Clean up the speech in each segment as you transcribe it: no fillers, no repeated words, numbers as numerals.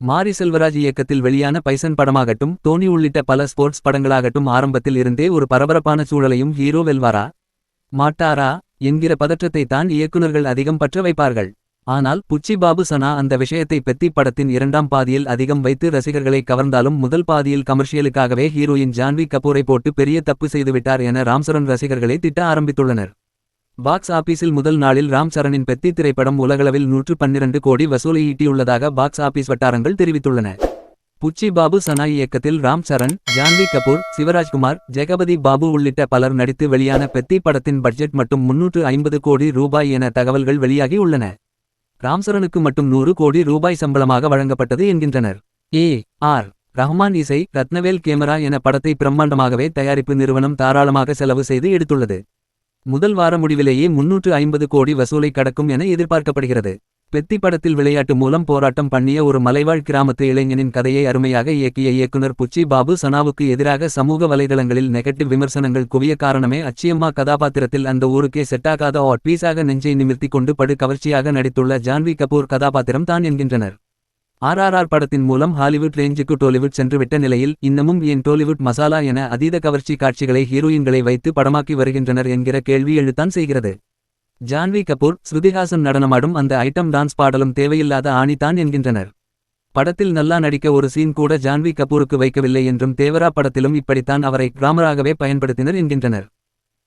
மாரி செல்வராஜ் இயக்கத்தில் வெளியான பைசன் படமாகட்டும், தோனி உள்ளிட்ட பல ஸ்போர்ட்ஸ் படங்களாகட்டும் ஆரம்பத்தில் இருந்தே ஒரு பரபரப்பான சூழலையும் ஹீரோ வெல்வாரா மாட்டாரா என்கிற பதற்றத்தை தான் இயக்குனர்கள் அதிகம் பற்ற வைப்பார்கள். ஆனால் புச்சி பாபு சனா அந்த விஷயத்தை பெத்தி படத்தின் இரண்டாம் பாதியில் அதிகம் வைத்து ரசிகர்களை கவர்ந்தாலும் முதல் பாதியில் கமர்ஷியலுக்காகவே ஹீரோயின் ஜான்வி கபூரை போட்டு பெரிய தப்பு செய்துவிட்டார் என ராம்சரண் ரசிகர்களை திட்ட ஆரம்பித்துள்ளனர். பாக்ஸ் ஆபீஸில் முதல் நாளில் ராம் சரணின் பெத்தி திரைப்படம் உலகளவில் 112 கோடி வசூலை ஈட்டியுள்ளதாக பாக்ஸ் ஆபீஸ் வட்டாரங்கள் தெரிவித்துள்ளன. புச்சி பாபு சனா இயக்கத்தில் ராம் சரண், ஜான்வி கபூர், சிவராஜ்குமார், ஜெகபதி பாபு உள்ளிட்ட பலர் நடித்து வெளியான பெத்தி படத்தின் பட்ஜெட் மட்டும் 350 கோடி ரூபாய் என தகவல்கள் வெளியாகி உள்ளன. ராம்சரனுக்கு மட்டும் 100 கோடி ரூபாய் சம்பளமாக வழங்கப்பட்டது என்கின்றனர். ஆர் ரஹ்மான் இசை, ரத்னவேல் கேமரா என படத்தை பிரம்மாண்டமாகவே தயாரிப்பு நிறுவனம் தாராளமாக செலவு செய்து எடுத்துள்ளது. முதல் வார முடிவிலேயே 350 கோடி வசூலை கடக்கும் என எதிர்பார்க்கப்படுகிறது. பெத்தி படத்தில் விளையாட்டு மூலம் போராட்டம் பண்ணிய ஒரு மலைவாழ் கிராமத்து இளைஞனின் கதையை அருமையாக இயக்கிய இயக்குனர் புச்சி பாபு சனாவுக்கு எதிராக சமூக வலைதளங்களில் நெகட்டிவ் விமர்சனங்கள் குவிய காரணமே அச்சியம்மா கதாபாத்திரத்தில் அந்த ஊருக்கே செட்டாகாத ஹாட் பீஸாக நெஞ்சை நிமிர்த்தி கொண்டு படு கவர்ச்சியாக நடித்துள்ள ஜான்வி கபூர் கதாபாத்திரம் தான் என்கின்றனர். RRR படத்தின் மூலம் ஹாலிவுட் ரேஞ்சுக்கு டோலிவுட் சென்றுவிட்ட நிலையில் இன்னமும் ஏன் டோலிவுட் மசாலா என அதீத கவர்ச்சி காட்சிகளை ஹீரோயின்களை வைத்து படமாக்கி வருகின்றனர் என்கிற கேள்வி எழுத்தான் செய்கிறது. ஜான்வி கபூர், ஸ்ருதிஹாசன் நடனமாடும் அந்த ஐட்டம் டான்ஸ் பாடலும் தேவையில்லாத ஆணிதான் என்கின்றனர். படத்தில் நல்லா நடிக்க ஒரு சீன் கூட ஜான்வி கபூருக்கு வைக்கவில்லை என்றும் தேவரா படத்திலும் இப்படித்தான் அவரை கிராமராகவே பயன்படுத்தினர் என்கின்றனர்.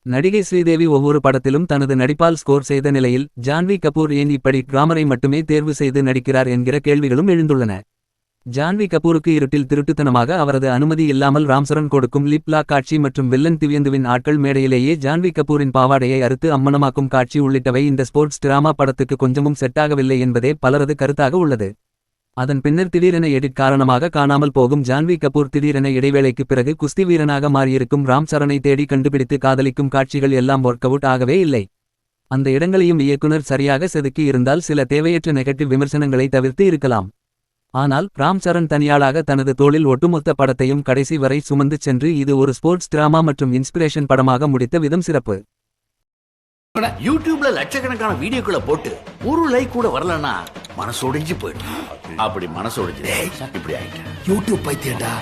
நடிகை ஸ்ரீதேவி ஒவ்வொரு படத்திலும் தனது நடிப்பால் ஸ்கோர் செய்த நிலையில் ஜான்வி கபூர் ஏன் இப்படி கிராமரை மட்டுமே தேர்வு செய்து நடிக்கிறார் என்கிற கேள்விகளும் எழுந்துள்ளன. ஜான்வி கபூருக்கு இருட்டில் திருட்டுத்தனமாக அவரது அனுமதி இல்லாமல் ராம்சரண் கொடுக்கும் லிப் லாக் காட்சி மற்றும் வில்லன் திவ்யந்துவின் ஆட்கள் மேடையிலேயே ஜான்வி கபூரின் பாவாடையை அறுத்து அம்மனமாக்கும் காட்சி உள்ளிட்டவை இந்த ஸ்போர்ட்ஸ் டிராமா படத்துக்கு கொஞ்சமும் செட்டாகவில்லை என்பதே பலரது கருத்தாக உள்ளது. அதன் பின்னர் திடீரென எடிட் காரணமாக காணாமல் போகும் ஜான்வி கபூர் திடீரென இடைவேளைக்கு பிறகு குஸ்தி வீரனாக மாறியிருக்கும் ராம் சரணை தேடி கண்டுபிடித்து காதலிக்கும் காட்சிகள் எல்லாம் ஒர்க் அவுட் ஆகவே இல்லை. அந்த இடங்களையும் இயக்குனர் சரியாக செதுக்கி இருந்தால் சில தேவையற்ற நெகட்டிவ் விமர்சனங்களை தவிர்த்து இருக்கலாம். ஆனால் ராம் சரண் தனியாளாக தனது தோளில் ஒட்டுமொத்த படத்தையும் கடைசி வரை சுமந்து சென்று இது ஒரு ஸ்போர்ட்ஸ் டிராமா மற்றும் இன்ஸ்பிரேஷன் படமாக முடித்த விதம் சிறப்பு. யூடியூப்ல லட்சக்கணக்கான வீடியோக்களை போட்டு ஒரு லைக் கூட வரலன்னா மனசோடிஞ்சு போயிட்டு அப்படி மனசோடிஞ்சு இப்படி ஆயிட்டேன். யூடியூப் பைத்தியண்டா.